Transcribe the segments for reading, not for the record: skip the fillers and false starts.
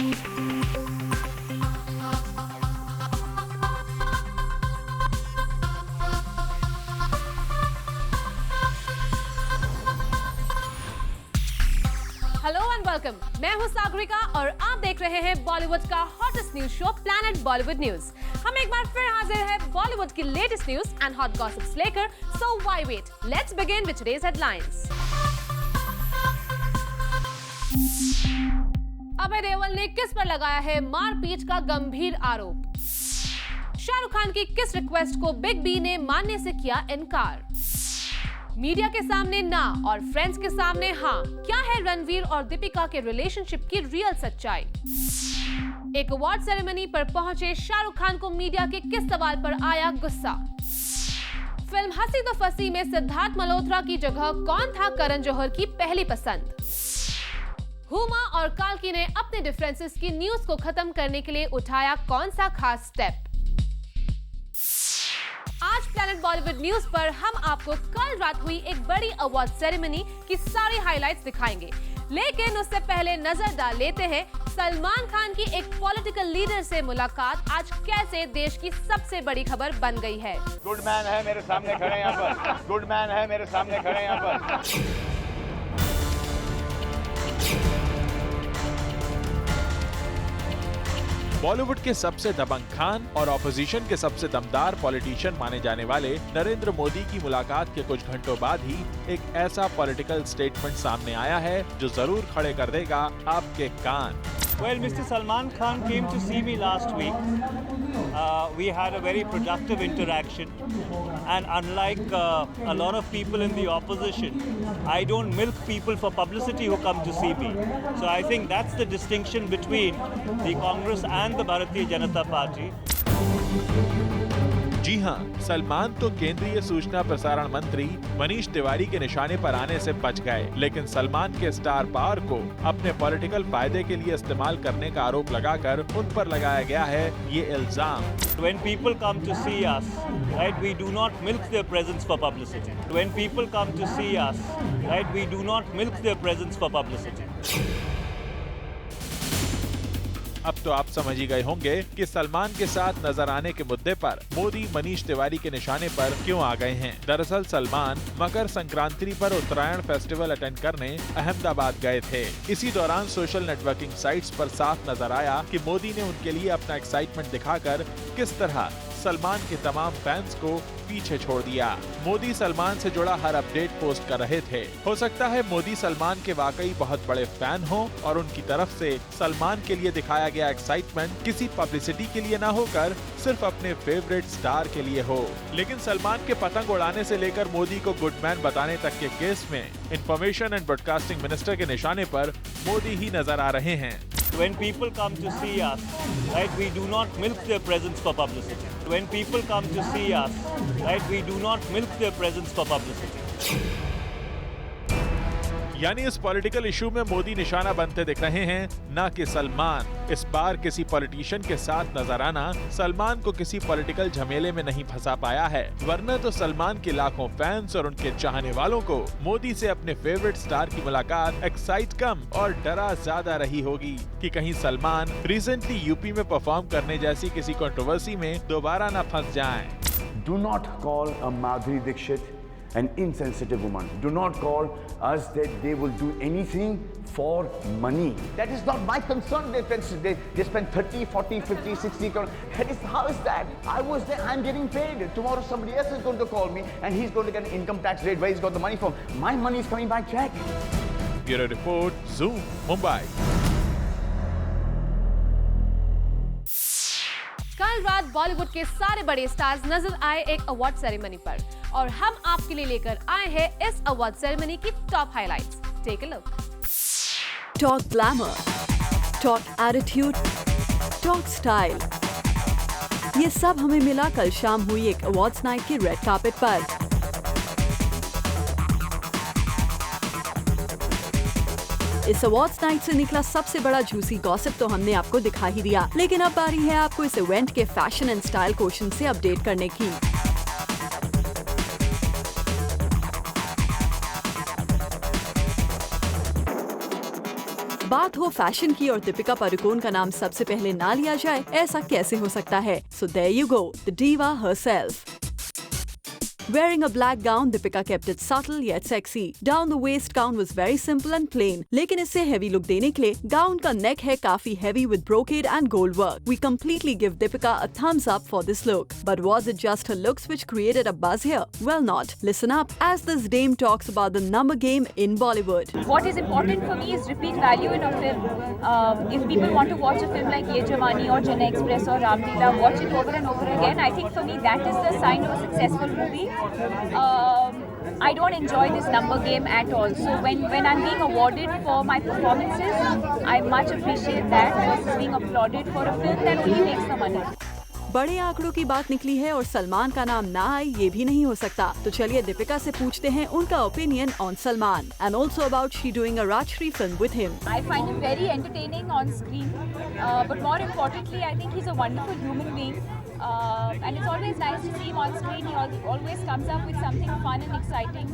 Hello and welcome, मैं हूं सागरिका और आप देख रहे हैं बॉलीवुड का hottest news show planet Bollywood news. हम एक बार फिर हाजिर हैं बॉलीवुद की latest news and hot gossips लेकर। So why wait, let's begin with today's headlines. Abhay Deol ने किस पर लगाया है मारपीट का गंभीर आरोप। शाहरुख खान की किस रिक्वेस्ट को बिग बी ने मानने से किया इनकार। मीडिया के सामने ना और फ्रेंड्स के सामने हाँ, क्या है रणवीर और दीपिका के रिलेशनशिप की रियल सच्चाई। एक अवार्ड सेरेमनी पर पहुंचे शाहरुख खान को मीडिया के किस सवाल पर आया गुस्सा। फिल्म हंसी तो फंसी में सिद्धार्थ मल्होत्रा की जगह कौन था करण जौहर की पहली पसंद। हुमा और काल्की ने अपने डिफरेंसेस की न्यूज को खत्म करने के लिए उठाया कौन सा खास स्टेप। आज प्लैनेट बॉलीवुड न्यूज पर हम आपको कल रात हुई एक बड़ी अवार्ड सेरेमनी की सारी हाइलाइट्स दिखाएंगे, लेकिन उससे पहले नजर डाल लेते हैं सलमान खान की एक पॉलिटिकल लीडर से मुलाकात आज कैसे देश की सबसे बड़ी खबर बन गई है। गुड मैन है मेरे सामने खड़े यहाँ पर, गुड मैन है मेरे सामने खड़े यहाँ पर। बॉलीवुड के सबसे दबंग खान और ऑपोजिशन के सबसे दमदार पॉलिटिशियन माने जाने वाले नरेंद्र मोदी की मुलाकात के कुछ घंटों बाद ही एक ऐसा पॉलिटिकल स्टेटमेंट सामने आया है जो जरूर खड़े कर देगा आपके कान। Well, Mr. Salman Khan came to see me last week. We had a very productive interaction, and unlike a lot of people in the opposition, I don't milk people for publicity who come to see me. So I think that's the distinction between the Congress and the Bharatiya Janata Party. जी हाँ, सलमान तो केंद्रीय सूचना प्रसारण मंत्री मनीष तिवारी के निशाने पर आने से बच गए, लेकिन सलमान के स्टार पावर को अपने पॉलिटिकल फायदे के लिए इस्तेमाल करने का आरोप लगाकर उन पर लगाया गया है ये इल्जाम। When people come to see us, right, we do not milk their presence for publicity. When people come to see us, right, we do not milk their presence for publicity. अब तो आप समझ ही गए होंगे कि सलमान के साथ नजर आने के मुद्दे पर मोदी मनीष तिवारी के निशाने पर क्यों आ गए हैं। दरअसल सलमान मकर संक्रांति पर उत्तरायण फेस्टिवल अटेंड करने अहमदाबाद गए थे। इसी दौरान सोशल नेटवर्किंग साइट्स पर साफ नजर आया कि मोदी ने उनके लिए अपना एक्साइटमेंट दिखाकर किस तरह सलमान के तमाम फैंस को पीछे छोड़ दिया। मोदी सलमान से जुड़ा हर अपडेट पोस्ट कर रहे थे। हो सकता है मोदी सलमान के वाकई बहुत बड़े फैन हो और उनकी तरफ से सलमान के लिए दिखाया गया एक्साइटमेंट किसी पब्लिसिटी के लिए न होकर सिर्फ अपने फेवरेट स्टार के लिए हो। लेकिन सलमान के पतंग उड़ाने से लेकर मोदी को गुडमैन बताने तक के केस में इंफॉर्मेशन एंड ब्रॉडकास्टिंग मिनिस्टर के निशाने पर मोदी ही नजर आ रहे हैं। When people come to see us, right, we do not milk their presence for publicity. When people come to see us, right, we do not milk their presence for publicity. यानी इस political issue में मोदी निशाना बनते दिख रहे हैं, न कि सलमान। इस बार किसी पॉलिटिशियन के साथ नजर आना सलमान को किसी पॉलिटिकल झमेले में नहीं फंसा पाया है, वरना तो सलमान के लाखों फैंस और उनके चाहने वालों को मोदी से अपने फेवरेट स्टार की मुलाकात एक्साइट कम और डरा ज्यादा रही होगी कि कहीं सलमान रिसेंटली यूपी में परफॉर्म करने जैसी किसी कंट्रोवर्सी में दोबारा न फंस जाएं। Do not call a Madhuri Dixit an insensitive woman. Do not call us that they will do anything for money. That is not my concern. They spend 30, 40, 50, 60 crore. That is, how is that? I was there, I'm getting paid. Tomorrow somebody else is going to call me and he's going to get an income tax rate where he's got the money from. My money is coming by check. Bureau Report, Zoom, Mumbai. कल रात बॉलीवुड के सारे बड़े stars नजर आए एक award ceremony पर और हम आपके लिए लेकर आए हैं इस अवार्ड सेरेमनी की top highlights. Take a look. Talk glamour, talk attitude, talk style, ये सब हमें मिला कल शाम हुई एक अवार्ड्स नाइट की रेड कार्पेट पर। इस अवार्ड्स नाइट से निकला सबसे बड़ा जूसी गॉसिप तो हमने आपको दिखा ही दिया, लेकिन अब बारी है आपको इस इवेंट के फैशन एंड स्टाइल क्वोशंट से अपडेट करने की। बात हो फैशन की और दीपिका पादुकोण का नाम सबसे पहले ना लिया जाए, ऐसा कैसे हो सकता है? So there you go, the diva herself. Wearing a black gown, Deepika kept it subtle yet sexy. Down the waist gown was very simple and plain. लेकिन इससे heavy look देने के लिए gown का neck है काफी heavy with brocade and gold work. We completely give Deepika a thumbs up for this look. But was it just her looks which created a buzz here? Well, not. Listen up as this dame talks about the number game in Bollywood. What is important for me is repeat value in a film. If people want to watch a film like Ye Jawani or Chennai Express or Ram Leela, watch it over and over again. I think for me that is the sign of a successful movie. I don't enjoy this number game at all. So when I'm being awarded for my performances, I much appreciate that versus being applauded for a film that only makes the money. बड़े आंकड़ों की बात निकली है और सलमान का नाम ना आए ये भी नहीं हो सकता। तो चलिए दीपिका से पूछते हैं उनका opinion on Salman and also about she doing a Rajshri film with him. I find him very entertaining on screen, but more importantly, I think he's a wonderful human being. And it's always nice to see him on screen. He always comes up with something fun and exciting.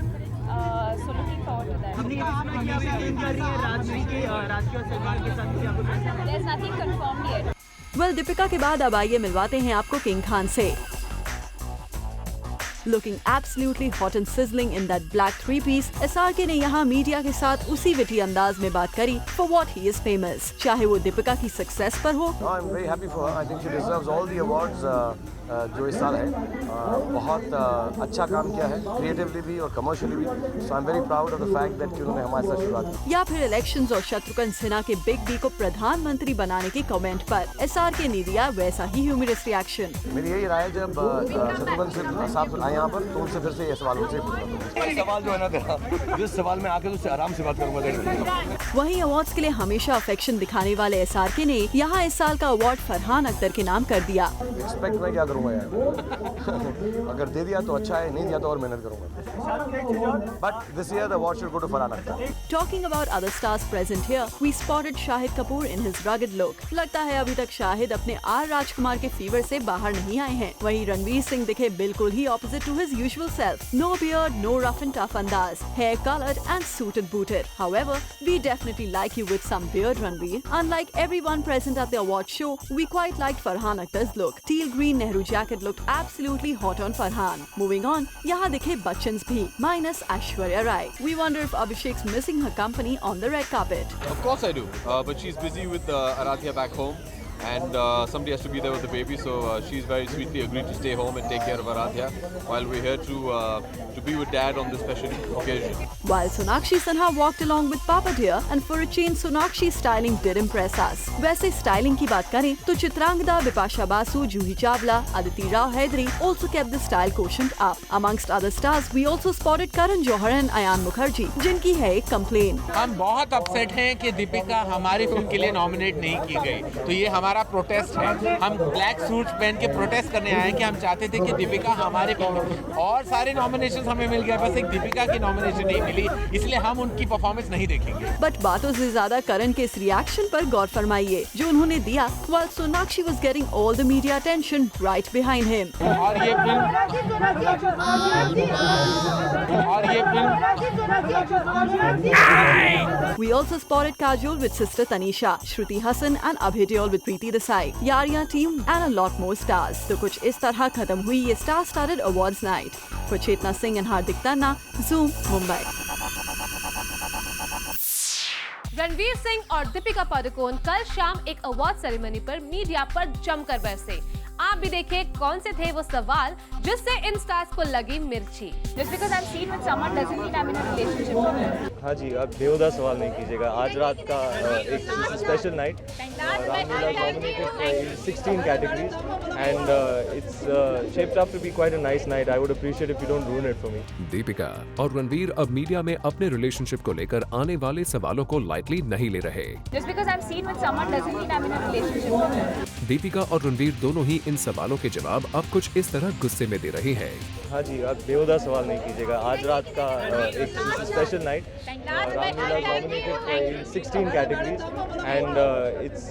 So looking forward to that. There's nothing confirmed yet. Well, Deepika के बाद अब आइए मिलवाते हैं आपको king Khan से। Looking absolutely hot and sizzling in that black three-piece, SRK ने यहाँ media के साथ उसी विटी अंदाज में बात करी for what he is famous। चाहे वो दीपिका की सक्सेस पर हो, No, I'm very happy for her. I think she deserves all the awards जो इस साल है। बहुत अच्छा काम किया है, क्रिएटिवली भी और कमर्शियली भी। So I'm very proud of the fact that उन्होंने हमारे साथ शुरुआत की। या फिर इलेक्शंस और शत्रुघ्न सिन्हा के बिग बी को प्रधानमंत्री बनाने के कमेंट पर SRK ने दिया वैसा ही ह्यूमरस रिएक्शन। मेरी यही राय है, जब शत्रुघ्न सिन्हा साहब आए यहाँ पर तो उनसे फिर से ये सवाल मुझे पूछना। सवाल जो है ना तेरा, जिस सवाल में आके उससे आराम से बात करूँगा। वहीं अवार्ड्स के लिए हमेशा अफेक्शन दिखाने वाले SRK ने यहाँ इस साल का अवार्ड फरहान अख्तर के नाम कर दिया। एक्सपेक्ट मैं क्या करूँगा यार, अगर दे दिया तो अच्छा है, नहीं दिया तो और मेहनत करूँगा। But this year the award should go to Farhan Akhtar. Talking about other stars present here, we spotted Shahid Kapoor in his rugged look. लगता है अभी तक शाहिद अपने आर राजकुमार के फीवर से बाहर नहीं आए हैं। वहीं रणवीर सिंह दिखे बिल्कुल ही opposite to his usual self. No beard, no rough and tough andaz, hair colored and suited booted. However, we definitely like you with some beard, Ranveer. Unlike everyone present at the award show, we quite liked Farhan Akhtar's look. Teal green Nehru jacket looked absolutely hot on Farhan. Moving on, यहाँ दिखे बच्चन्स भी, minus Aishwarya Rai. We wonder if Abhishek's missing her company on the red carpet. Of course I do, but she's busy with Aradhya back home. And somebody has to be there with the baby, so she's very sweetly agreed to stay home and take care of Aradhya while we're here to be with Dad on this special occasion. While Sonakshi Sinha walked along with Papa Dear, and for a change Sonakshi's styling did impress us. वैसे styling की बात करें तो Chitrangada, Bipasha Basu, Juhi Chawla, Aditi Rao Hydari also kept the style quotient up. Amongst other stars, we also spotted Karan Johar and Ayan Mukherjee, जिनकी है एक complaint. हम बहुत अपसेट हैं कि दीपिका हमारी फिल्म के लिए नॉमिनेट नहीं की गई, तो ये हमारा प्रोटेस्ट है। हम ब्लैक सूट्स पहन के प्रोटेस्ट करने आए कि हम चाहते थे कि दीपिका हमारे फिल्म, और सारे नॉमिनेशन हमें मिल गए, बस एक दीपिका की नॉमिनेशन नहीं मिली, इसलिए हम उनकी परफॉर्मेंस नहीं देखेंगे। बट बातों से ज्यादा करण के इस रिएक्शन पर गौर फरमाइए जो उन्होंने दिया while Sonakshi was getting all the media attention right behind him. और ये film We also spotted Kajol with sister Tanisha, Shruti Hassan and Abhay Deol with Preeti Desai, Yariya team and a lot more stars. तो कुछ इस तरह खत्म हुई ये star-studded awards night. For Chetna Singh and Hardik Tanna, Zoom, Mumbai. Ranveer Singh और दीपिका पादुकोण कल शाम एक अवार्ड सेरेमनी पर मीडिया पर जमकर बरसे। आप भी देखिए कौन से थे वो सवाल जिससे इन स्टार्स को लगी मिर्ची। Just because I'm seen with someone doesn't mean I'm in a relationship with them. हाँ जी, आप बेहुदा सवाल नहीं कीजिएगा। आज रात का एक special night, Ramlila nominated in 16 categories and it's shaped up to be quite a nice night. I would appreciate if you don't ruin it for me. Deepika और रणवीर अब मीडिया में अपने रिलेशनशिप को लेकर आने वाले सवालों को लाइटली नहीं ले रहे। Just because I'm seen with someone doesn't mean I'm in a relationship with them. Deepika और रणवीर दोनों ही इन सवालों के जवाब अब कुछ इस तरह गुस्से में दे रहे हैं। हाँ जी, आप बेहुदा सवाल नहीं कीजिएगा। आज रात का एक special night, Ramleela nominated in 16 categories, and it's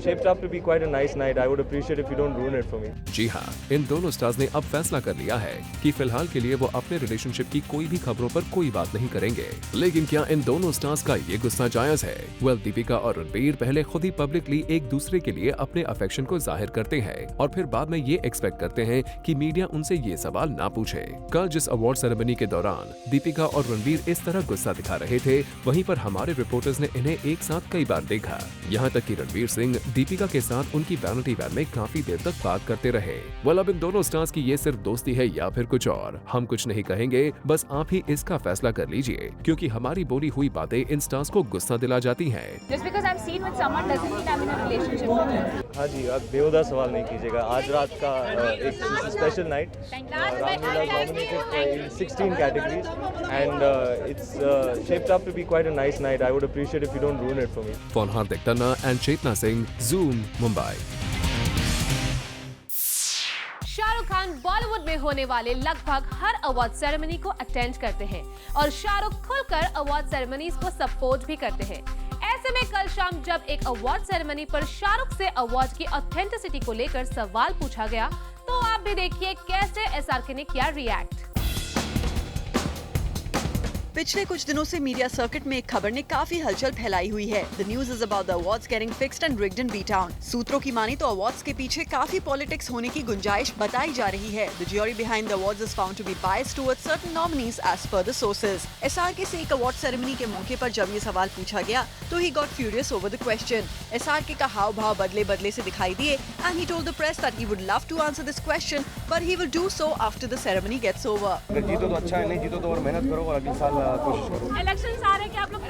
shaped up to be quite a nice night. I would appreciate if you don't ruin it for me. जी हाँ, इन दोनों स्टार्स ने अब फैसला कर लिया है कि फिलहाल के लिए वो अपने रिलेशनशिप की कोई भी खबरों पर कोई बात नहीं करेंगे। लेकिन क्या इन दोनों स्टार्स का ये गुस्सा जायज है? वेल, दीपिका और रणबीर पहले खुद ही पब्लिकली एक दूसरे के लिए अपने अफेक्शन को जाहिर करते हैं और फिर बाद में ये एक्सपेक्ट करते हैं कि मीडिया उनसे ये सवाल ना पूछे। कल जिस अवार्ड सेरेमनी के दौरान दीपिका और रणबीर इस तरह गुस्सा दिखा रहे थे, वहीं पर हमारे रिपोर्टर्स ने इन्हें एक साथ कई बार देखा। यहाँ तक कि रणबीर सिंह दीपिका के साथ उनकी वैनिटी वैन में काफी देर तक बात करते रहे। वेल, अब इन दोनों स्टार्स की ये सिर्फ दोस्ती है या फिर कुछ और, हम कुछ नहीं कहेंगे, बस आप ही इसका फैसला कर लीजिए, क्योंकि हमारी बोली हुई बातें इन स्टार्स को गुस्सा दिला जाती हैं। Just because I'm seen with someone doesn't mean I'm in a relationship with him. हाँ जी, आप बेहुदा सवाल नहीं कीजिएगा। आज रात का एक special night, Ramleela nominated in 16 categories, and it's shaped up to be quite a nice night. I would appreciate if you don't ruin it for me. For Hardik Tanna and Chetna Singh, Zoom, Mumbai. Shahrukh Khan Bollywood में होने वाले लगभग हर award ceremony को attend करते हैं और शाहरुख खुलकर award ceremonies को सपोर्ट भी करते हैं। ऐसे में कल शाम जब एक अवार्ड सेरेमनी पर शाहरुख से अवार्ड की ऑथेंटिसिटी को लेकर सवाल पूछा गया, तो आप भी देखिए कैसे एसआरके ने किया रिएक्ट। पिछले कुछ दिनों से मीडिया सर्किट में एक खबर ने काफी हलचल फैलाई हुई है। The news is about the awards getting fixed and rigged in B-Town। सूत्रों की मानी तो अवार्ड्स के पीछे काफी पॉलिटिक्स होने की गुंजाइश बताई जा रही है। The jury behind the awards is found to be biased towards certain nominees as per the sources. SRK से एक अवार्ड सेरेमनी के मौके पर जब ये सवाल पूछा गया तो he got furious over the question. SRK का हाव भाव बदले बदले से दिखाई दिए and he told the press that he would love to answer this question but he will do so after the ceremony gets over. अगर जीतो तो अच्छा है, नहीं जीतो तो और मेहनत करो और अगले साल कोशिश करो। इलेक्शंस आ रहे हैं कि आप लोग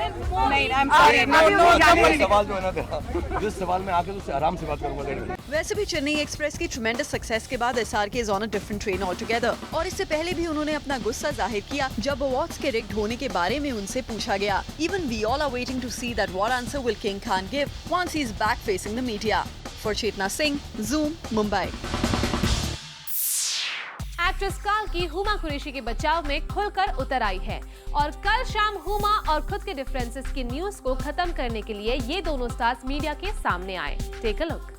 सवाल जो है ना तेरा, जिस सवाल में आके तो आराम से बात करूंगा। वैसे भी चेन्नई एक्सप्रेस की ट्रेमेंडस सक्सेस के बाद SRK is on a different train altogether, और इससे पहले भी उन्होंने अपना गुस्सा जाहिर किया जब अवार्ड्स के रिग्ड होने के बारे में उनसे पूछा गया। Even we all are waiting to see that what answer will king Khan give once he is back facing the media. For Chetna Singh, Zoom, Mumbai. Actress काल्की हुमा कुरैशी के बचाव में खुलकर उतर आई है और कल शाम हुमा और खुद के डिफरेंसेस की न्यूज को खत्म करने के लिए ये दोनों स्टार्स मीडिया के सामने आए। Take a look.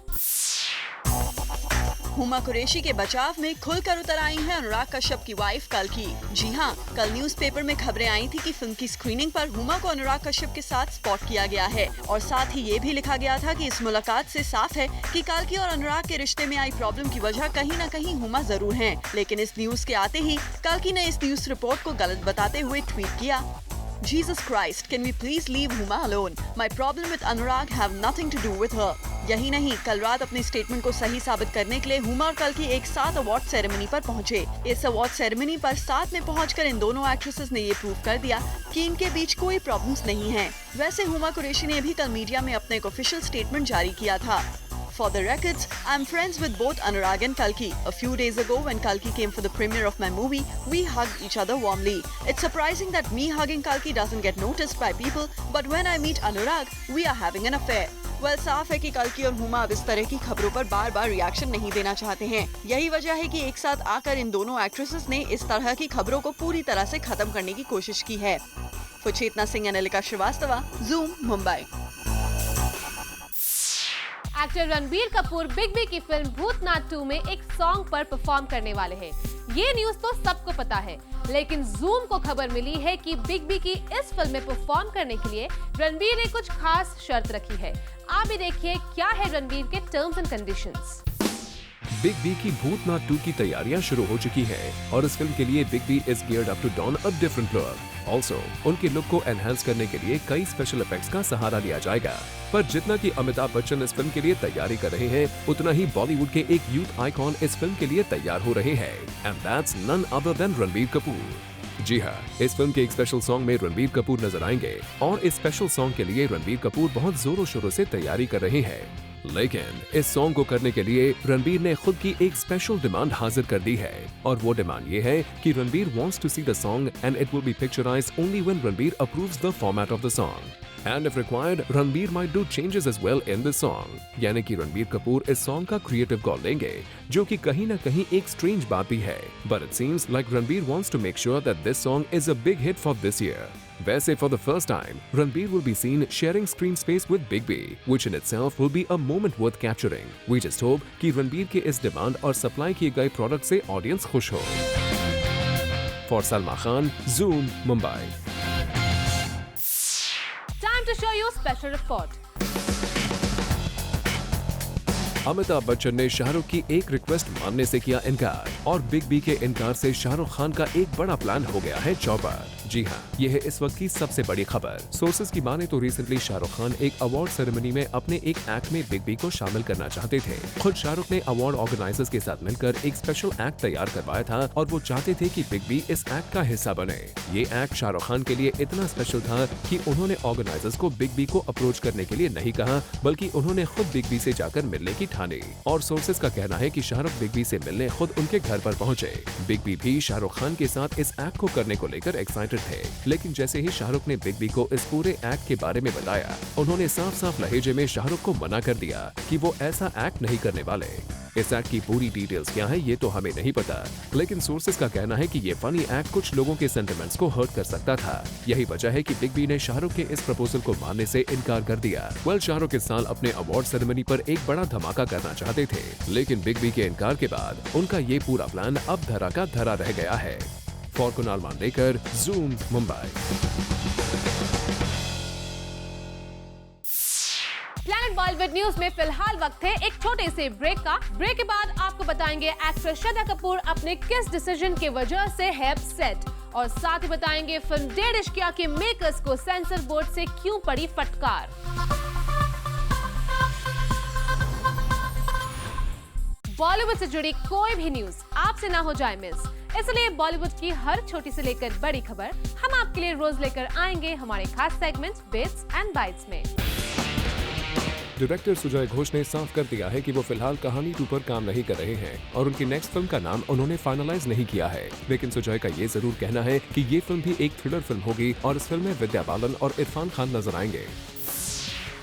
Huma Qureshi के बचाव में खुलकर उतर आई हैं अनुराग कश्यप की वाइफ काल्की। जी हाँ, कल न्यूज़पेपर में खबरें आई थी कि फिल्म की स्क्रीनिंग पर हुमा को अनुराग कश्यप के साथ स्पॉट किया गया है और साथ ही ये भी लिखा गया था कि इस मुलाकात से साफ है कि काल्की और अनुराग के रिश्ते में आई प्रॉब्लम की वजह कहीं न कहीं हुमा जरूर है। लेकिन इस न्यूज के आते ही काल्की ने इस न्यूज रिपोर्ट को गलत बताते हुए ट्वीट किया, Jesus Christ, can we please leave Huma alone? My problem with Anurag have nothing to do with her. यही नहीं, कल रात अपने स्टेटमेंट को सही साबित करने के लिए हुमा और काल्की एक साथ अवार्ड सेरेमनी पर पहुंचे। इस अवार्ड सेरेमनी पर साथ में पहुंचकर इन दोनों एक्ट्रेसेस ने ये प्रूव कर दिया कि इनके बीच कोई प्रॉब्लम्स नहीं है। वैसे हुमा कुरैशी ने भी कल मीडिया में अपना एक ऑफिशियल स्टेटमेंट जारी किया था। For the records, I'm friends with both Anurag and Kalki. A few days ago, when Kalki came for the premiere of my movie, we hugged each other warmly. It's surprising that me hugging Kalki doesn't get noticed by people, but when I meet Anurag, we are having an affair. Well, साफ है कि काल्की और हुमा अब इस तरह की खबरों पर बार बार रिएक्शन नहीं देना चाहते हैं। यही वजह है कि एक साथ आकर इन दोनों एक्ट्रेसेस ने इस तरह की खबरों को पूरी तरह से खत्म करने की कोशिश की है। For चेतना सिंह और Anilika Srivastava, Zoom, Mumbai. Actor Ranbir Kapoor big B की फिल्म भूतनाथ 2 में एक सॉन्ग पर परफॉर्म करने वाले हैं। ये न्यूज तो सबको पता है, लेकिन जूम को खबर मिली है कि बिग बी की इस फिल्म में परफॉर्म करने के लिए रणबीर ने कुछ खास शर्त रखी है। आप भी देखिए क्या है रणबीर के terms and conditions. Big B की भूतनाथ 2 की तैयारियां शुरू हो चुकी हैं और इस फिल्म के लिए big B is geared up to don a different look. Also उनके लुक को एनहांस करने के लिए कई स्पेशल इफेक्ट्स का सहारा लिया जाएगा। पर जितना कि अमिताभ बच्चन इस फिल्म के लिए तैयारी कर रहे हैं, उतना ही बॉलीवुड के एक यूथ आइकॉन इस फिल्म के लिए तैयार हो रहे हैं, and that's none other than Ranbir Kapoor. जी हाँ, इस फिल्म के एक स्पेशल सॉन्ग में रणबीर कपूर नजर आएंगे और इस स्पेशल सॉन्ग के लिए रणबीर कपूर बहुत जोरों शोरों से तैयारी कर रहे हैं। लेकिन इस सॉन्ग को करने के लिए रणबीर ने खुद की एक स्पेशल डिमांड हाजिर कर दी है और वो डिमांड ये है कि Ranbir wants to see the song and it will be picturised only when Ranbir approves the format of the song. And if required, Ranbir might do changes as well in this song. यानी कि रणबीर कपूर इस सॉन्ग का creative call लेंगे, जो कि कहीं न कहीं एक स्ट्रेंज बात भी है। But it seems like Ranbir wants to make sure that this song is a big hit for this year. वैसे for the first time, Ranbir will be seen sharing screen space with Big B, which in itself will be a moment worth capturing. We just hope कि रणबीर के इस demand और supply किए गए product से audience खुश हो। For Salma Khan, Zoom, Mumbai. Time to show you special report. Amitabh Bachchan ने शाहरुख की एक रिक्वेस्ट मानने से किया इनकार और बिग बी के इनकार से शाहरुख खान का एक बड़ा प्लान हो गया है चौपट। जी हाँ, यह है इस वक्त की सबसे बड़ी खबर। सोर्सेज की माने तो रिसेंटली शाहरुख खान एक अवार्ड सेरेमनी में अपने एक एक्ट में बिग बी को शामिल करना चाहते थे। खुद शाहरुख ने अवार्ड ऑर्गेनाइजर्स के साथ मिलकर एक स्पेशल एक्ट तैयार करवाया था और वो चाहते थे कि बिग बी इस एक्ट का हिस्सा बने। ये एक्ट शाहरुख खान के लिए इतना स्पेशल था कि उन्होंने ऑर्गेनाइजर्स को बिग बी को अप्रोच करने के लिए नहीं कहा, बल्कि उन्होंने खुद बिग बी से जाकर मिलने की ठानी। और सोर्सेज का कहना है कि शाहरुख बिग बी से मिलने खुद उनके घर पर पहुंचे। बिग बी भी शाहरुख खान के साथ इस एक्ट को करने को लेकर एक्साइटेड थे, लेकिन जैसे ही शाहरुख ने बिग बी को इस पूरे एक्ट के बारे में बताया, उन्होंने साफ साफ लहजे में शाहरुख को मना कर दिया कि वो ऐसा एक्ट नहीं करने वाले। इस एक्ट की पूरी डिटेल्स क्या है ये तो हमें नहीं पता, लेकिन सोर्सेज का कहना है कि ये फनी एक्ट कुछ लोगों के सेंटिमेंट्स को हर्ट कर सकता था। यही वजह है कि बिग बी ने शाहरुख के इस प्रपोजल को मानने से इनकार कर दिया। शाहरुख इस साल अपने अवार्ड सेरेमनी पर एक बड़ा धमाका करना चाहते थे, लेकिन बिग बी के इनकार के बाद उनका ये पूरा प्लान अब धरा का धरा रह गया है। For Kunal Mandekar, Zoom, Mumbai. Planet Bollywood news में फिलहाल वक्त है एक छोटे से ब्रेक का। ब्रेक के बाद आपको बताएंगे एक्ट्रेस श्रद्धा कपूर अपने किस डिसीजन की वजह से है अपसेट, और साथ ही बताएंगे फिल्म 1.5 इश्किया के मेकर्स को सेंसर बोर्ड से क्यों पड़ी फटकार। बॉलीवुड से जुड़ी कोई भी न्यूज आपसे ना हो जाए मिस, इसलिए बॉलीवुड की हर छोटी से लेकर बड़ी खबर हम आपके लिए रोज लेकर आएंगे हमारे खास सेगमेंट बिट्स एंड बाइट्स में। डायरेक्टर सुजय घोष ने साफ कर दिया है कि वो फिलहाल कहानी 2 पर काम नहीं कर रहे हैं और उनकी नेक्स्ट फिल्म का नाम उन्होंने फाइनलाइज नहीं किया है, लेकिन सुजय का ये जरूर कहना है कि ये फिल्म भी एक थ्रिलर फिल्म होगी और इस फिल्म में विद्या बालन और इरफान खान नजर आएंगे।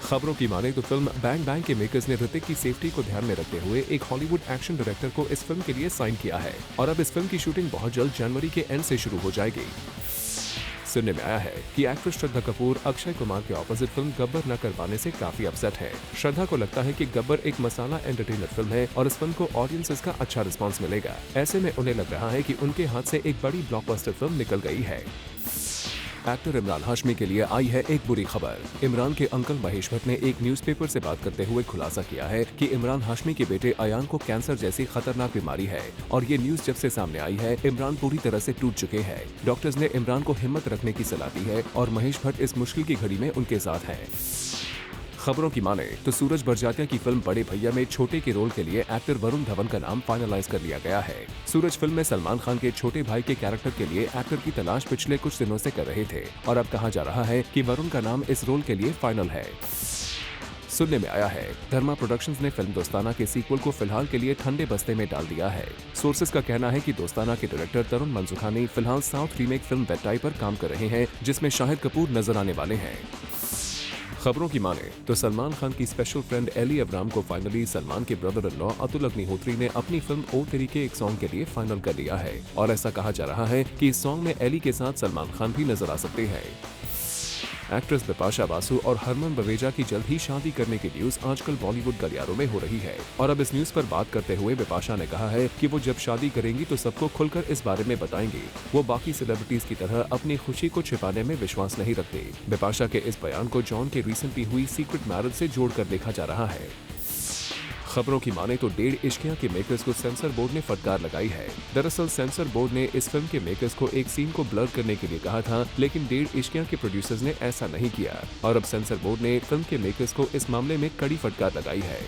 खबरों की माने तो फिल्म बैंग बैंग के मेकर्स ने ऋतिक की सेफ्टी को ध्यान में रखते हुए एक हॉलीवुड एक्शन डायरेक्टर को इस फिल्म के लिए साइन किया है और अब इस फिल्म की शूटिंग बहुत जल्द जनवरी के एंड से शुरू हो जाएगी। सुनने में आया है कि एक्ट्रेस श्रद्धा कपूर अक्षय कुमार के ऑपोजिट फिल्म गब्बर न कर पाने से काफी अपसेट है। श्रद्धा को लगता है कि गब्बर एक मसाला एंटरटेनर फिल्म है और इस फिल्म को ऑडियंसेस का अच्छा रिस्पांस मिलेगा। ऐसे में उन्हें लग रहा है कि उनके हाथ से एक बड़ी ब्लॉकबस्टर फिल्म निकल गई है। एक्टर इमरान हाशमी के लिए आई है एक बुरी खबर। इमरान के अंकल महेश भट्ट ने एक न्यूज़पेपर से बात करते हुए खुलासा किया है कि इमरान हाशमी के बेटे अयान को कैंसर जैसी खतरनाक बीमारी है और ये न्यूज जब से सामने आई है इमरान पूरी तरह से टूट चुके हैं। डॉक्टर्स ने इमरान को हिम्मत रखने की सलाह दी है और महेश भट्ट इस मुश्किल की घड़ी में उनके साथ हैं। खबरों की माने तो सूरज बड़जात्या की फिल्म बड़े भैया में छोटे के रोल के लिए एक्टर वरुण धवन का नाम फाइनलाइज कर लिया गया है। सूरज फिल्म में सलमान खान के छोटे भाई के कैरेक्टर के लिए एक्टर की तलाश पिछले कुछ दिनों से कर रहे थे और अब कहा जा रहा है कि वरुण का नाम इस रोल के लिए फाइनल है। सुनने में आया है धर्मा प्रोडक्शंस ने फिल्म दोस्ताना के सीक्वल को फिलहाल के लिए ठंडे बस्ते में डाल दिया है। सोर्सेज का कहना है कि दोस्ताना के डायरेक्टर तरुण मंसूखानी फिलहाल साउथ रीमेक फिल्म बेटाई पर काम कर रहे हैं, जिसमें शाहिद कपूर नजर आने वाले हैं। खबरों की माने तो सलमान खान की स्पेशल फ्रेंड एली अब्राम को फाइनली सलमान के brother in law Atul Agnihotri ने अपनी फिल्म ओ तेरी के एक सॉन्ग के लिए फाइनल कर लिया है और ऐसा कहा जा रहा है कि इस सॉन्ग में एली के साथ सलमान खान भी नजर आ सकते हैं। एक्ट्रेस बिपाशा बासु और हरमन बवेजा की जल्द ही शादी करने की न्यूज आजकल बॉलीवुड गलियारों में हो रही है और अब इस न्यूज पर बात करते हुए बिपाशा ने कहा है कि वो जब शादी करेंगी तो सबको खुलकर इस बारे में बताएंगी। वो बाकी सेलिब्रिटीज की तरह अपनी खुशी को छिपाने में विश्वास नहीं रखती। बिपाशा के इस बयान को जॉन के रिसेंटली हुई सीक्रेट मैरिज से जोड़कर देखा जा रहा है। खबरों की माने तो 1.5 इश्किया के मेकर्स को सेंसर बोर्ड ने फटकार लगाई है। दरअसल सेंसर बोर्ड ने इस फिल्म के मेकर्स को एक सीन को ब्लर करने के लिए कहा था, लेकिन 1.5 इश्किया के प्रोड्यूसर्स ने ऐसा नहीं किया और अब सेंसर बोर्ड ने फिल्म के मेकर्स को इस मामले में कड़ी फटकार लगाई है।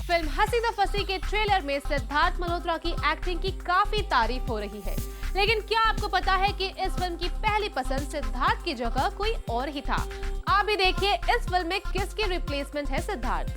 फिल्म हसी द फसी के ट्रेलर में सिद्धार्थ मल्होत्रा की एक्टिंग की काफी तारीफ हो रही है, लेकिन क्या आपको पता है कि इस फिल्म की पहली पसंद सिद्धार्थ की जगह कोई और ही था। आप भी देखिए इस फिल्म में किसकी रिप्लेसमेंट है Siddharth.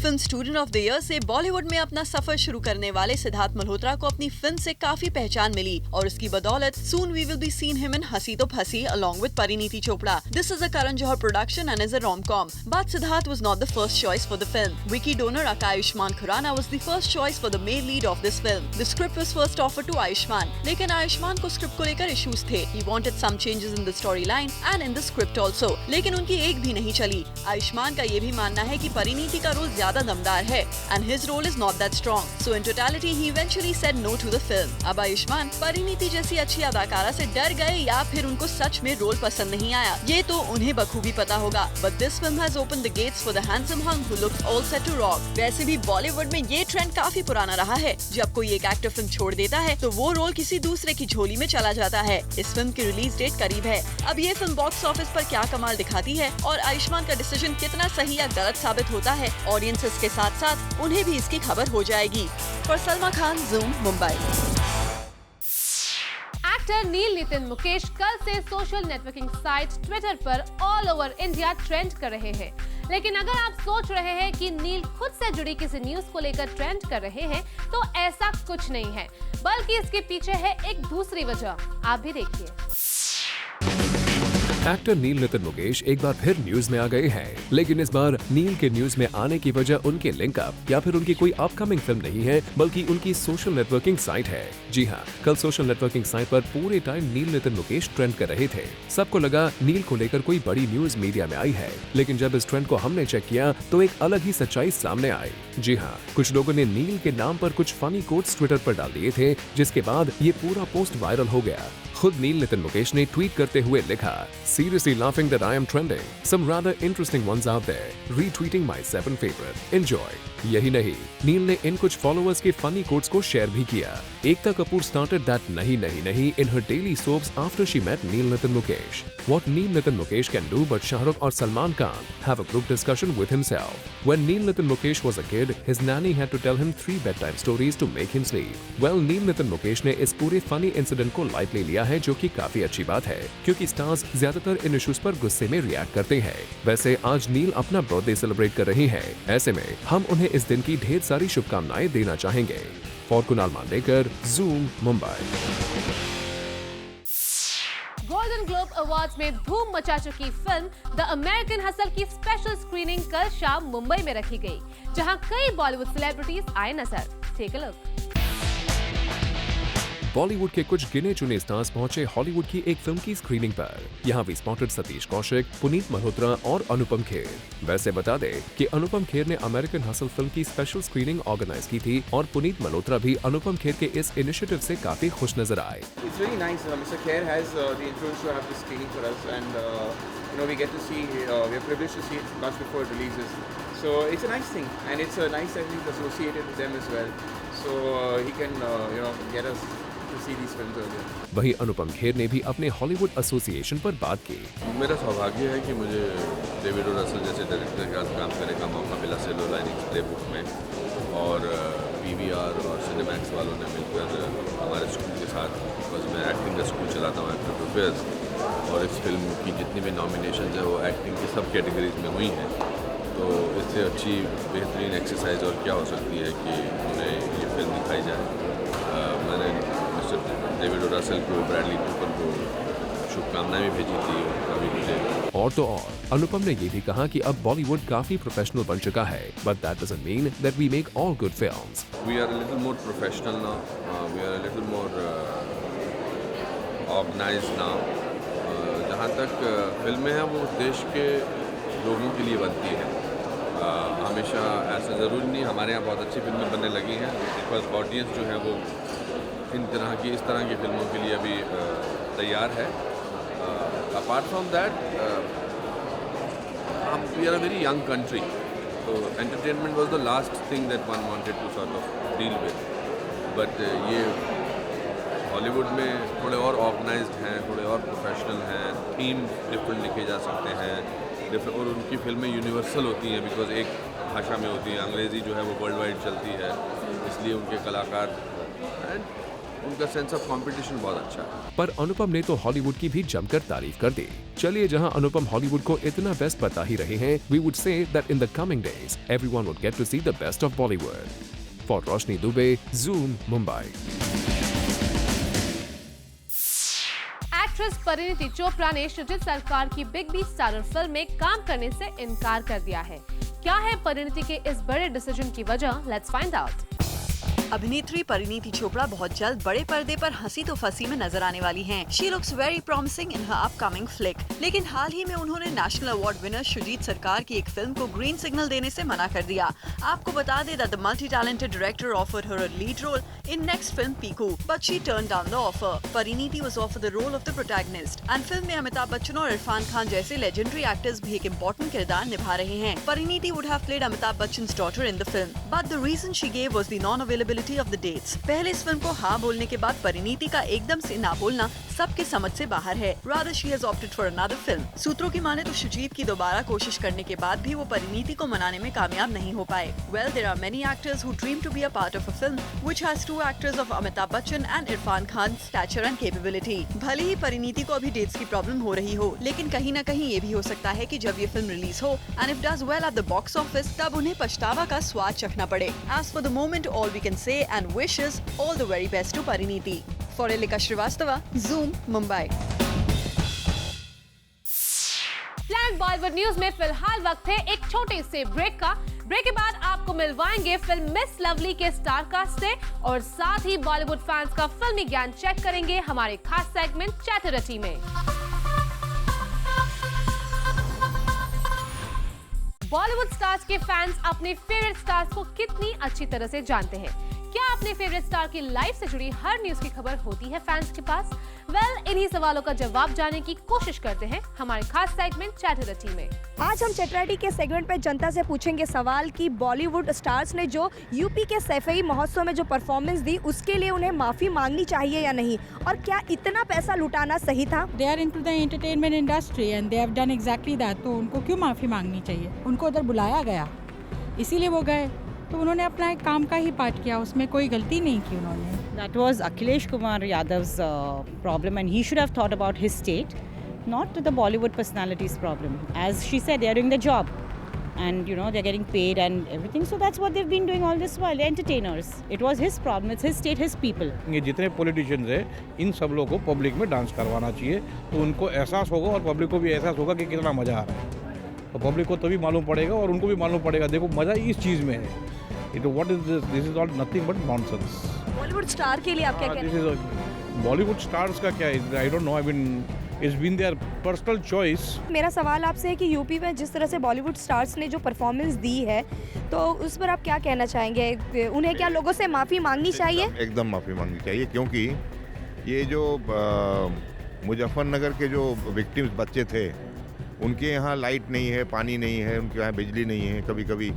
Film student of the year से बॉलीवुड में अपना सफर शुरू करने वाले सिद्धार्थ मल्होत्रा को अपनी फिल्म से काफी पहचान मिली और उसकी बदौलत soon we will be seen him in Hasee Toh फंसी along with Parineeti Chopra. This is a Karan Johar production and is a rom-com. But Siddharth was not the first choice for the film. Wiki donor aka Ayushmann Khurrana was the first choice for the male lead of this film. The script was first offered to Ayushmann, लेकिन आयुष्मान को script को लेकर issues थे. He wanted some changes in the storyline and in the script also. लेकिन उनकी एक भी नहीं चली. आयुष्मान का ये भी मानना है कि परिणीति का रोल ज्यादा दमदार है and his role is not that strong. So in totality he eventually said no to the film. अब आयुष्मान परिणीति जैसी अच्छी अदाकारा से डर गए या फिर उनको सच में रोल पसंद नहीं आया, ये तो उन्हें बखूबी पता होगा. But this film has opened the gates for the handsome hunk who looks all set to rock. वैसे भी बॉलीवुड में ये ट्रेंड काफी पुराना रहा है. जब कोई एक एक्टर फिल्म छोड़ देता है तो वो रोल किसी दूसरे की झोली में चला जाता है. इस फिल्म की रिलीज डेट करीब है. अब ये फिल्म बॉक्स ऑफिस पर क्या कमाल दिखाती है और आयुष्मान का डिसीजन कितना सही या गलत साबित होता है, ऑडियंसेस के साथ साथ उन्हें भी इसकी खबर हो जाएगी. For Salma Khan, Zoom, Mumbai. Actor Neil Nitin Mukesh कल से सोशल नेटवर्किंग साइट ट्विटर पर ऑल ओवर इंडिया ट्रेंड कर रहे हैं. लेकिन अगर आप सोच रहे हैं कि नील खुद से जुड़ी किसी न्यूज को लेकर ट्रेंड कर रहे हैं तो ऐसा कुछ नहीं है, बल्कि इसके पीछे है एक दूसरी वजह. आप भी देखिए. एक्टर नील नितिन मुकेश एक बार फिर न्यूज में आ गए हैं, लेकिन इस बार नील के न्यूज में आने की वजह उनके लिंकअप या फिर उनकी कोई अपकमिंग फिल्म नहीं है, बल्कि उनकी सोशल नेटवर्किंग साइट है. जी हाँ, कल सोशल नेटवर्किंग साइट पर पूरे टाइम नील नितिन मुकेश ट्रेंड कर रहे थे. सबको लगा नील को लेकर कोई बड़ी न्यूज मीडिया में आई है, लेकिन जब इस ट्रेंड को हमने चेक किया तो एक अलग ही सच्चाई सामने आई. जी हाँ, कुछ लोगों ने नील के नाम पर कुछ फनी कोट्स ट्विटर पर डाल दिए थे, जिसके बाद ये पूरा पोस्ट वायरल हो गया. खुद नील नितिन मुकेश ने ट्वीट करते हुए लिखा, Seriously laughing that I am trending. Some rather interesting ones out there. Retweeting my 7 favorite. Enjoy. यही नहीं, नील ने इन कुछ फॉलोअर्स के फनी कोट्स को शेयर भी किया. एकता कपूर started that नहीं in her daily soaps after she met Neil Nitin Mukesh. What Neil Nitin Mukesh can do but Shah Rukh or Salman Khan have a group discussion with himself. When Neil Nitin Mukesh was a kid, his nanny had to tell him 3 bedtime stories to make him sleep. Well, Neil Nitin Mukesh ने इस पूरे funny incident को light ले लिया है, जो कि काफी अच्छी बात है, क्योंकि स्टार्स ज्यादातर इन इश्यूज पर गुस्से में रिएक्ट करते हैं. वैसे आज नील अपना बर्थडे सेलिब्रेट कर रही हैं. ऐसे में हम उन्हें इस दिन की ढेर सारी शुभकामनाएं देना चाहेंगे. For Kunal Mandekar, zoom, Mumbai. Golden globe awards में धूम मचा चुकी फिल्म द अमेरिकन हसल की स्पेशल स्क्रीनिंग कल शाम मुंबई में रखी गई, जहां कई बॉलीवुड सेलिब्रिटीज आए नजर. Take a look. बॉलीवुड के कुछ गिने चुने स्टार्स पहुंचे हॉलीवुड की एक फिल्म की स्क्रीनिंग पर. यहाँ वी स्पॉटेड सतीश कौशिक, पुनीत मल्होत्रा और अनुपम खेर. वैसे बता दें कि अनुपम खेर ने अमेरिकन हसल फिल्म की स्पेशल स्क्रीनिंग ऑर्गेनाइज की थी और पुनीत मल्होत्रा भी अनुपम खेर के इस इनिशिएटिव से काफी खुश नजर आए. It's really nice. Mr. Kher has the influence to have this screening for us, and we get to see. We are privileged to see it much before it releases. So it's a nice thing, and it's a nice that he's associated with them as well. So he can get us to see these films earlier. वहीं अनुपम खेर ने भी अपने Hollywood association पर बात की. मेरा सौभाग्य है कि मुझे डेविड ओ रसल जैसे डायरेक्टर के साथ काम करने का मौका मिला सिल्वर लाइनिंग्स प्लेबुक में, और PVR और सिनेमैक्स वालों ने मिलकर हमारे स्कूल के साथ, बिकॉज मैं एक्टिंग का स्कूल चलाता हूँ, एक्टर प्रोफेस, और इस फिल्म की जितनी भी नॉमिनेशन है वो एक्टिंग की सब कैटेगरीज में हुई हैं. तो इससे अच्छी बेहतरीन एक्सरसाइज और क्या हो सकती है कि उन्हें ये फिल्म दिखाई जाए. मैंने मिस्टर डेविड ओ रसल को, ब्रैडली कूपर को शुभकामनाएं भी भेजी थी. अभी मुझे और तो और अनुपम ने ये भी कहा कि अब बॉलीवुड काफी प्रोफेशनल बन चुका है, but that doesn't mean that we make all good films. We are a little more professional now, we are a little more organised now. जहाँ तक फिल्में हैं वो देश के लोगों के लिए बनती हैं. हमेशा ऐसा ज़रूरी नहीं. हमारे यहाँ बहुत अच्छी फिल्में बनने लगी हैं, बिकॉज ऑडियंस जो है वो इस तरह की फिल्मों के लिए अभी तैयार है. Apart from that, we are a very young country, तो entertainment was the last thing that one wanted to sort of deal with. But ये हॉलीवुड में थोड़े और ऑर्गेनाइज्ड हैं, थोड़े और प्रोफेशनल हैं. थीम डिफरेंट लिखे जा सकते हैं, और उनकी फिल्में यूनिवर्सल होती हैं, बिकॉज एक भाषा में होती है. अंग्रेज़ी जो है वो वर्ल्ड वाइड चलती है, इसलिए उनके कलाकार, एंड उनका सेंस ऑफ कंपटीशन बहुत अच्छा है। पर अनुपम ने तो हॉलीवुड की भी जमकर तारीफ कर दी। चलिए, जहां अनुपम हॉलीवुड को इतना बेस्ट बता ही रहे हैं, we would say that in the coming days, everyone would get to see the best of Bollywood. For Roshni Dubey, Zoom, Mumbai. Actress Parineeti Chopra ने शुजित सरकार की बिग बी स्टारर फिल्म में काम करने से इनकार कर दिया है। क्या है परिणीति के इस बड़े डिसीजन की वजह? Let's find out. अभिनेत्री परिणीति चोपड़ा बहुत जल्द बड़े पर्दे पर हंसी तो फंसी में नजर आने वाली हैं। She looks very promising in her upcoming flick. लेकिन हाल ही में उन्होंने नेशनल अवार्ड विनर शुजीत सरकार की एक फिल्म को ग्रीन सिग्नल देने से मना कर दिया। आपको बता दें that the multi-talented director offered her a lead role in next film Piku, but she turned down the offer. Parineeti was offered the role of the protagonist, and film में अमिताभ बच्चन और इरफान खान जैसे लेजेंडरी एक्टर्स भी एक इम्पोर्टेंट किरदार निभा रहे हैं। Parineeti would have played Amitabh Bachchan's daughter in the film, but the reason she gave was the non-availability of the dates. पहले इस फिल्म को हाँ बोलने के बाद परिणीति का एकदम से ना बोलना सबके समझ से बाहर है। Rather she has opted for another film. सूत्रों की माने तो शुजीत की दोबारा कोशिश करने के बाद भी वो परिणीति को मनाने में कामयाब नहीं हो पाए। Well, there are many actors who dream to be a part of a film which has two actors of Amitabh Bachchan and Irfan Khan's stature and capability. भले ही परिणीति को अभी डेट्स की प्रॉब्लम हो रही हो, लेकिन कहीं न कहीं ये भी हो सकता है कि जब ये फिल्म रिलीज हो and if does well at the box office, तब उन्हें पछतावा का स्वाद चखना पड़े। As for the moment, all we can say and wishes all the very best to Pariniti. For Elika Shrivastava, Zoom, Mumbai. Plan Bollywood news में फिलहाल वक्त है एक छोटे से ब्रेक का। ब्रेक के बाद आपको मिलवाएंगे फिल्म मिस लवली के स्टार कास्ट से और साथ ही बॉलीवुड फैंस का फिल्मी ज्ञान चेक करेंगे हमारे खास सेगमेंट चैटरटी में। बॉलीवुड स्टार्स के फैंस अपने फेवरेट स्टार्स को कितनी अच्छी तरह से जानते हैं? क्या अपने फेवरेट स्टार की लाइफ से जुड़ी हर न्यूज की खबर होती है फैंस के पास? इन्हीं सवालों का जवाब जानने की कोशिश करते हैं हमारे खास सेगमेंट चैटरटी में। आज हम चैटरटी के सेगमेंट पे जनता से पूछेंगे सवाल कि बॉलीवुड स्टार्स ने जो यूपी के सैफई महोत्सव में जो परफॉर्मेंस दी उसके लिए उन्हें माफी मांगनी चाहिए या नहीं, और क्या इतना पैसा लुटाना सही था? They are into the entertainment industry and they have done exactly that, तो उनको क्यों माफी मांगनी चाहिए? उनको उधर बुलाया गया इसीलिए वो गए, तो उन्होंने अपना एक काम का ही पार्ट किया, उसमें कोई गलती नहीं की उन्होंने। That was Akhilesh Kumar Yadav's problem, and he should have thought about his state, not the Bollywood personalities' problem. As she said, they are doing the job, and you know they're getting paid and everything. So that's what they've been doing all this while. They're entertainers. It was his problem. It's his state, his people. ये जितने politicians हैं, इन सब लोगों को public में dance करवाना चाहिए, तो उनको एहसास होगा और पब्लिक को भी एहसास होगा कि कितना मजा आ रहा है। तो पब्लिक को तभी मालूम पड़ेगा और उनको भी मालूम पड़ेगा, देखो मजा इस चीज में है। What is this? This is all nothing but nonsense. Bollywood star के लिए आप क्या कहते हैं? बॉलीवुड स्टार्स का क्या है? I don't know. I mean, it's been their personal choice. मेरा सवाल आपसे है कि यूपी में जिस तरह से बॉलीवुड स्टार्स ने जो परफॉर्मेंस दी है, तो उस पर आप क्या कहना चाहेंगे? उन्हें क्या लोगों से माफी मांगनी चाहिए? एकदम माफी मांगनी चाहिए, क्योंकि ये जो मुजफ्फरनगर के जो विक्टिम्स बच्चे थे, उनके यहाँ लाइट नहीं है, पानी नहीं है, उनके यहाँ बिजली नहीं है, कभी कभी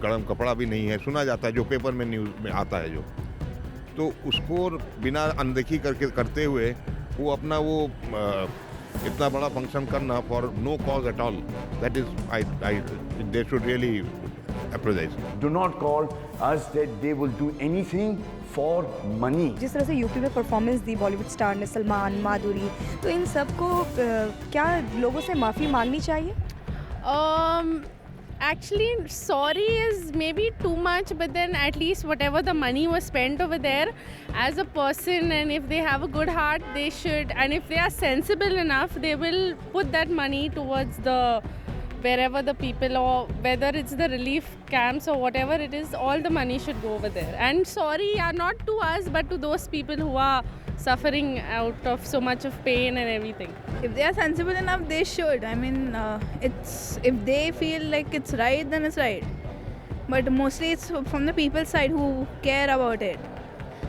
गर्म कपड़ा भी नहीं है, सुना जाता है जो पेपर में न्यूज़ में आता है जो, तो उसको बिना अनदेखी करते हुए वो अपना वो इतना बड़ा फंक्शन करना for no cause at all, that is they should really apologise. Do not call us that they will do anything for money. जिस तरह से यूपी में परफॉर्मेंस दी बॉलीवुड स्टार ने, सलमान, माधुरी, तो इन सबको क्या लोगों से माफ़ी मांगनी चाहिए? Actually, sorry is maybe too much, but then at least whatever the money was spent over there, as a person, and if they have a good heart, they should, and if they are sensible enough, they will put that money towards the wherever the people, or whether it's the relief camps or whatever it is, all the money should go over there. And sorry, not to us, but to those people who are suffering out of so much of pain and everything. If they are sensible enough, they should. I mean, it's if they feel like it's right, then it's right. But mostly it's from the people's side who care about it.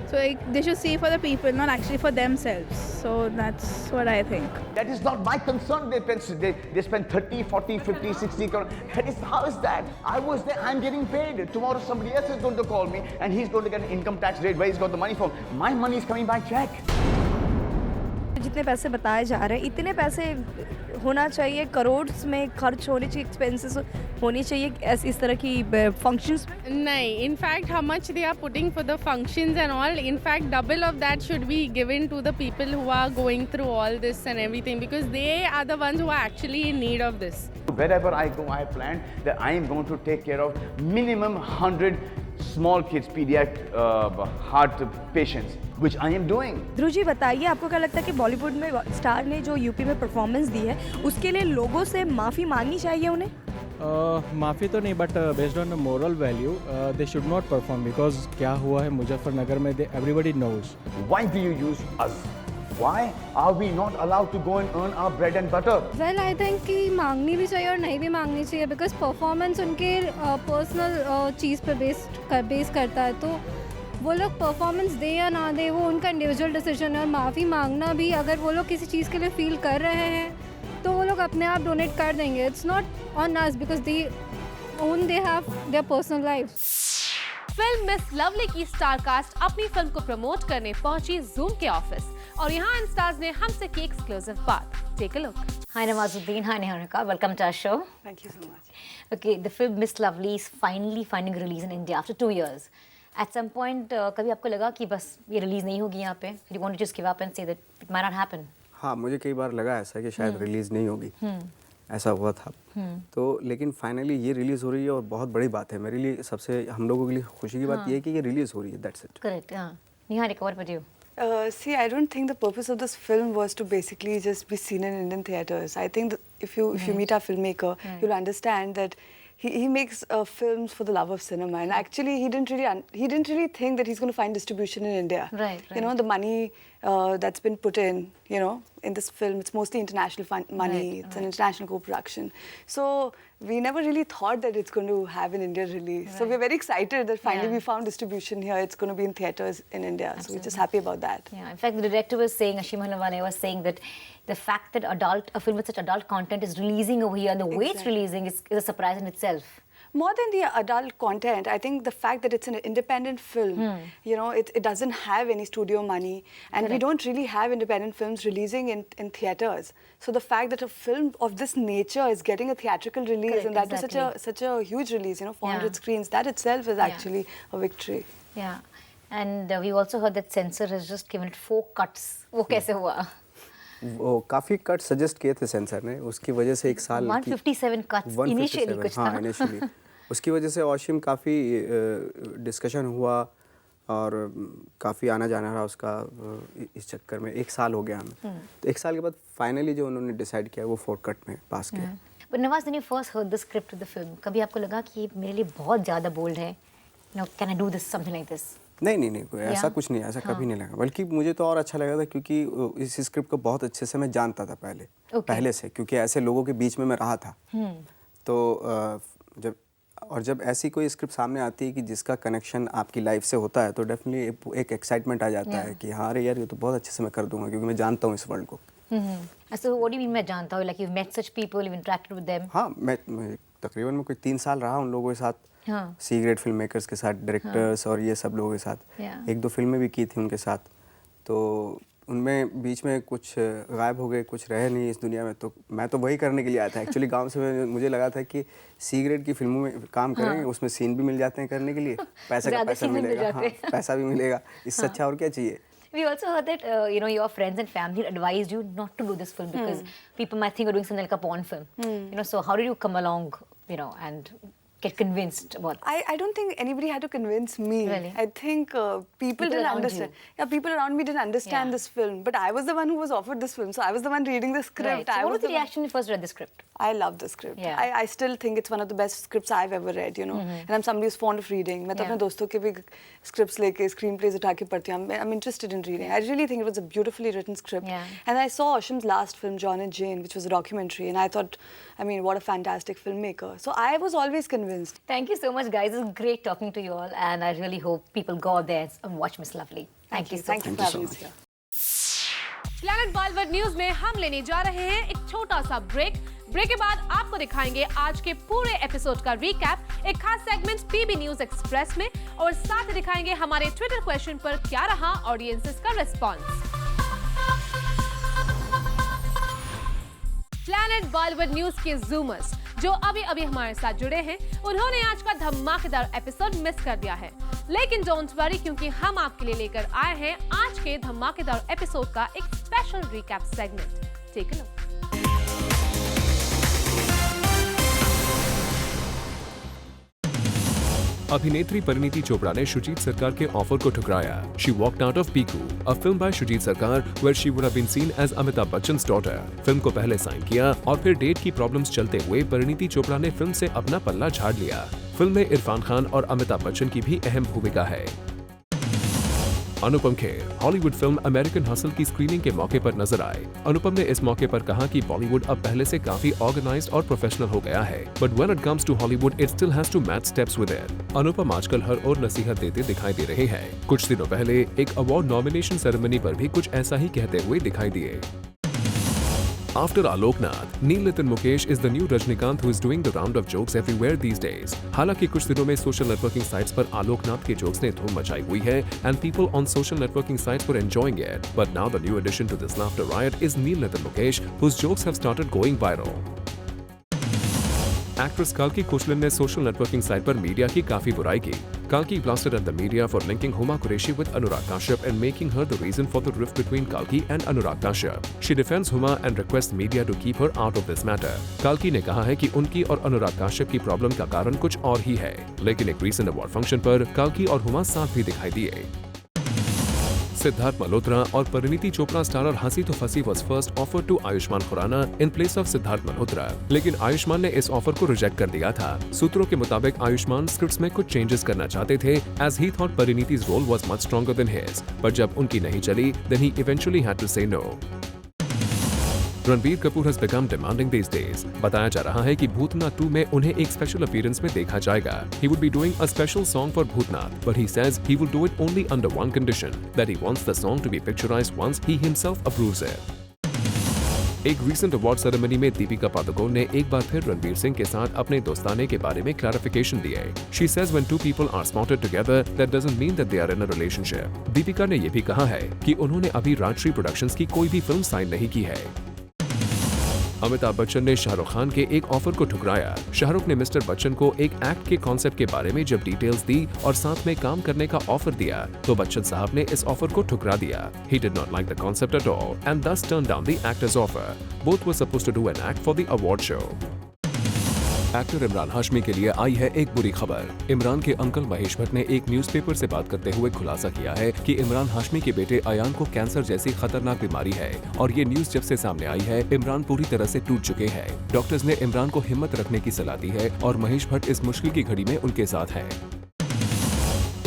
So like, they should see for the people, not actually for themselves. So that's what I think. That is not my concern. They spend 30, 40, 50, 60 crore. That is, how is that? I was there, I'm getting paid. Tomorrow somebody else is going to call me and he's going to get an income tax rate where he's got the money from. My money is coming by check. जितने पैसे बताए जा रहे हैं, इतने पैसे होना चाहिए, करोड़ में खर्च होने चाहिए, एक्सपेंसेस होनी चाहिए ऐसे इस तरह की फंक्शंस? नहीं, in fact how much they are putting for the functions and all, in fact double of that should be given to the people who are going through all this and everything, because they are the ones who are actually in need of this. Wherever I go, I plan that I am going to take care of minimum 100 small kids, pediatric heart patients, which I am doing. Dhruv ji बताइए, आपको क्या लगता है कि बॉलीवुड में star ने जो UP में परफॉर्मेंस दी है उसके लिए लोगों से माफ़ी मांगनी चाहिए उन्हें? माफ़ी तो नहीं, but based on the moral value they should not perform, because क्या हुआ है मुजफ्फरनगर में, everybody knows. Why do you use us? Why are we not allowed to go and earn our bread and butter? Well, I think कि मांगनी भी चाहिए और नहीं भी मांगनी चाहिए, बिकॉज परफॉर्मेंस उनके पर्सनल चीज़ पर बेस करता है, तो वो लोग परफॉर्मेंस दे या ना दे वो उनका इंडिविजुअल डिसीजन है. और माफ़ी मांगना भी, अगर वो लोग किसी चीज़ के लिए फील कर रहे हैं तो वो लोग अपने आप डोनेट कर देंगे. It's not on us because they have their personal life. Film miss lovely की स्टार कास्ट अपनी फिल्म को प्रमोट करने पहुंची जूम के ऑफिस और यहाँ इन स्टार्स ने हमसे की एक्सक्लूसिव बात. Take a look. Hi Nawazuddin, hi Niharika, welcome to our show. Thank you so much. Okay, the film Miss Lovely is finally finding a release in India after 2 years. At some point, कभी आपको लगा कि बस ये release नहीं होगी यहाँ पे? You want to just give up and say that it might not happen? हाँ, मुझे कई बार लगा ऐसा कि शायद रिलीज नहीं होगी, ऐसा हुआ था. तो लेकिन फाइनली ये रिलीज हो रही है और बहुत बड़ी बात है मेरे लिए. सबसे हम लोगों के लिए खुशी की बात ये है कि ये रिलीज हो रही है. That's it. Correct. हाँ. Niharika, what about you? See, I don't think the purpose of this film was to basically just be seen in Indian theatres. I think that if you meet our filmmaker, you'll understand that he makes films for the love of cinema, and actually he didn't really think that he's going to find distribution in India. Right. You know, the money that's been put in, you know, in this film, it's mostly international money. It's an international co-production. So we never really thought that it's going to have an Indian release. So we're very excited that finally we found distribution here. It's going to be in theatres in India. Absolutely. So we're just happy about that. Yeah. In fact, the director was saying, Ashim Hanawale was saying that the fact that a film with such adult content is releasing over here and the way it's releasing is a surprise in itself. More than the adult content, I think the fact that it's an independent film, you know, it doesn't have any studio money, and we don't really have independent films releasing in theatres. So the fact that a film of this nature is getting a theatrical release, and that is such a huge release, you know, 400 screens, that itself is actually a victory. Yeah, and we also heard that censor has just given it 4 cuts. वो कैसे हुआ? वो काफ़ी cut suggest किए थे sensor ने, उसकी वजह से 1 साल 157 कट्स इनिशियली कुछ था. हाँ, इनिशियली उसकी वजह से ऑशिम काफ़ी डिस्कशन हुआ और काफ़ी आना जाना रहा उसका इस चक्कर में. 1 साल हो गया हमें. तो 1 साल के बाद फाइनली जो उन्होंने डिसाइड किया वो 4 कट में पास किया. But Nawaz, when you first heard the script of the film, कभी आपको लगा कि मेरे लिए बहुत ज़्यादा बोल्ड है? You know, can I do this, something like this? नहीं, ऐसा कुछ नहीं, ऐसा कभी नहीं लगा. बल्कि मुझे तो और अच्छा लगा था क्योंकि इस स्क्रिप्ट को बहुत अच्छे से मैं जानता था पहले से, क्योंकि ऐसे लोगों के बीच में मैं रहा था. तो जब ऐसी कोई स्क्रिप्ट सामने आती है कि जिसका कनेक्शन आपकी लाइफ से होता है तो डेफिनेटली एक एक्साइटमेंट आ जाता है कि हाँ अरे यार ये तो बहुत अच्छे से मैं कर दूंगा क्योंकि मैं जानता हूँ इस वर्ल्ड को. So what do you mean मैं जानता हूँ? Like you've met such people, you've interacted with them? हाँ, मैं तकरीबन मैं कोई 3 साल रहा उन लोगों के साथ. सी ग्रेड फिल्म मेकर्स के साथ, डायरेक्टर्स और ये सब लोगों के साथ. 1-2 फिल्में भी की थी उनके साथ. तो उनमें बीच में कुछ गायब हो गए, कुछ रहे नहीं इस दुनिया में. तो मैं तो वही करने के लिए आया था एक्चुअली. गांव से मुझे लगा था कि सी ग्रेड की फिल्मों में काम करेंगे, उसमें सीन भी मिल जाते हैं करने के लिए, पैसा मिलेगा. हाँ, पैसा भी मिलेगा. इससे अच्छा और क्या चाहिए. We also heard that you know, your friends and family advised you not to do this film because people might think you're doing something like a porn film. You know, so how did you come along, you know, and get convinced about this? I don't think anybody had to convince me. Really? I think people didn't understand. Yeah, people around me didn't understand this film. But I was the one who was offered this film. So I was the one reading the script. Right. So what was the reaction when you first read the script? I love the script. Yeah. I still think it's one of the best scripts I've ever read, you know. And I'm somebody who's fond of reading. मैं तो अपने दोस्तों के भी scripts लेके screenplays उठा के पढ़ती हूँ. I'm interested in reading. I really think it was a beautifully written script. And I saw Oshim's last film, John and Jane, which was a documentary. And I thought, I mean, what a fantastic filmmaker. So I was always convinced. Thank you so much, guys. It was great talking to you all. And I really hope people go out there and watch Miss Lovely. Thank you so much. Thank you for having us here. Planet Bollywood news में हम लेने जा रहे हैं एक छोटा सा break के बाद आपको दिखाएंगे आज के पूरे एपिसोड का रीकैप, एक खास सेगमेंट पीबी न्यूज एक्सप्रेस में, और साथ ही दिखाएंगे हमारे ट्विटर क्वेश्चन पर क्या रहा ऑडियंसेस का रिस्पॉन्स. प्लैनेट बॉलीवुड न्यूज के जूमर्स जो अभी अभी हमारे साथ जुड़े हैं, उन्होंने आज का धमाकेदार एपिसोड मिस कर दिया है। लेकिन डोंट वरी, क्योंकि हम आपके लिए लेकर आए हैं आज के धमाकेदार एपिसोड का एक special recap segment. Take a look. अभिनेत्री परिणीति चोपड़ा ने शुजीत सरकार के ऑफर को ठुकराया। She walked out of Piku, a film by Sujit सरकार, where she would have been seen as Amitabh Bachchan's daughter. Film को पहले साइन किया और फिर डेट की प्रॉब्लम्स चलते हुए परिणीति चोपड़ा ने फिल्म से अपना पल्ला झाड़ लिया। फिल्म में इरफान खान और अमिताभ बच्चन की भी अहम भूमिका है। Anupam Kher Hollywood film American Hustle की स्क्रीनिंग के मौके पर नजर आए। अनुपम ने इस मौके पर कहा कि बॉलीवुड अब पहले से काफी ऑर्गेनाइज्ड और प्रोफेशनल हो गया है, but when it comes to Hollywood it still has to match steps with it. Anupam आजकल हर ओर नसीहत देते दिखाई दे रहे हैं। कुछ दिनों पहले एक अवार्ड नॉमिनेशन सेरेमनी पर भी कुछ ऐसा ही कहते हुए दिखाई दिए। After Aloknath, Neil Nitin Mukesh is the new Rajnikant who is doing the round of jokes everywhere these days. हालांकि कुछ दिनों में सोशल नेटवर्किंग साइट्स पर आलोकनाथ के जोक्स ने धूम मचाई हुई है and people on social networking sites were enjoying it. But now the new addition to this laughter riot is Neil Nitin Mukesh, whose jokes have started going viral. Actress काल्की Koechlin ने social networking site पर media की काफी बुराई की। Kalki blasted at the media for linking Huma Qureshi with Anurag Kashyap and making her the reason for the rift between Kalki and Anurag Kashyap. She defends Huma and requests media to keep her out of this matter. Kalki ने कहा है कि उनकी और अनुराग काश्यप की problem का कारण कुछ और ही है, लेकिन एक रीसेंट अवार्ड फंक्शन पर Kalki और Huma साथ भी दिखाई दिए। सिद्धार्थ मल्होत्रा और परिणीति चोपड़ा स्टारर हंसी तो फंसी was first offered to Ayushman Khurana in place of Siddharth Malhotra, लेकिन आयुष्मान ने इस ऑफर को रिजेक्ट कर दिया था। सूत्रों के मुताबिक आयुष्मान स्क्रिप्ट्स में कुछ चेंजेस करना चाहते थे as he thought परिणीति's role was much stronger than his, पर जब उनकी नहीं चली then he eventually had to say no. Ranbir Kapoor has become demanding these days. बताया जा रहा है कि भूतनाथ 2 में उन्हें एक स्पेशल अपीयरेंस में देखा जाएगा। He would be doing a special song for Bhootnath, but he says he will do it only under one condition, that he wants the song to be picturized once he himself approves it. एक recent award ceremony में दीपिका पादुकोण ने एक बार फिर रणवीर सिंह के साथ अपने दोस्ताने के बारे में क्लैरिफिकेशन दिए। She says when two people are spotted together, that doesn't mean that they are in a relationship. Deepika ने ये भी कहा है कि उन्होंने अभी राजश्री प्रोडक्शंस की कोई भी फिल्म साइन नहीं की है। अमिताभ बच्चन ने शाहरुख खान के एक ऑफर को ठुकराया। शाहरुख ने मिस्टर बच्चन को एक एक्ट के कॉन्सेप्ट के बारे में जब डिटेल्स दी और साथ में काम करने का ऑफर दिया, तो बच्चन साहब ने इस ऑफर को ठुकरा दिया। He did not like the concept at all and thus turned down the actor's offer. Both were supposed to do an act for the award show. Actor Imran Hashmi के लिए आई है एक बुरी खबर। इमरान के अंकल महेश भट्ट ने एक न्यूज़पेपर से बात करते हुए खुलासा किया है कि इमरान हाशमी के बेटे अयान को कैंसर जैसी खतरनाक बीमारी है और ये न्यूज़ जब से सामने आई है इमरान पूरी तरह से टूट चुके हैं। डॉक्टर्स ने इमरान को हिम्मत रखने की सलाह दी है और महेश भट्ट इस मुश्किल की घड़ी में उनके साथ हैं।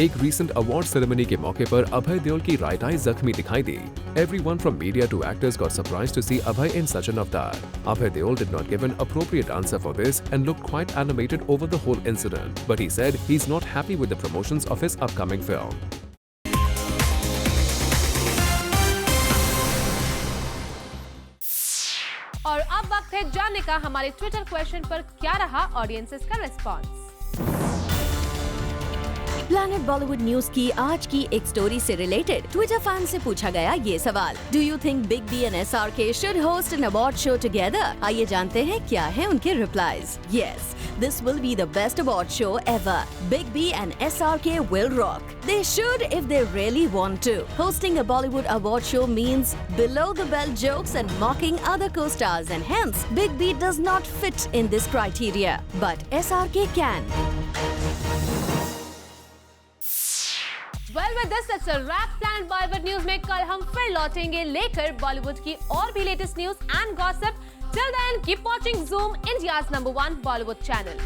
एक रीसेंट अवार्ड सेरेमनी के मौके पर अभय देओल की राइट आई जख्मी दिखाई दी। Everyone from media to actors got surprised to see Abhay in such an avatar. Abhay Deol did not give an appropriate answer for this and looked quite animated over the whole incident, but he said he's not happy with the promotions of his upcoming film. और अब वक्त है जानने का हमारे Twitter question पर क्या रहा ऑडियंसेस का रिस्पॉन्स। प्लैनेट बॉलीवुड न्यूज की आज की एक स्टोरी से रिलेटेड ट्विटर फैन से पूछा गया ये सवाल, do you think big B and SRK should host an award show together? आइए जानते हैं क्या है उनके replies. Yes, this will be the best award show ever. Big B and SRK will rock. They should if they really want to. Hosting a Bollywood award show means below the belt jokes and mocking other co-stars, and hence Big B does not fit in this criteria. But SRK can. Well, with this, it's a wrap. Planet Bollywood news में कल हम फिर लौटेंगे लेकर बॉलीवुड की और भी latest news and gossip. Till then, keep watching Zoom, India's #1 Bollywood channel.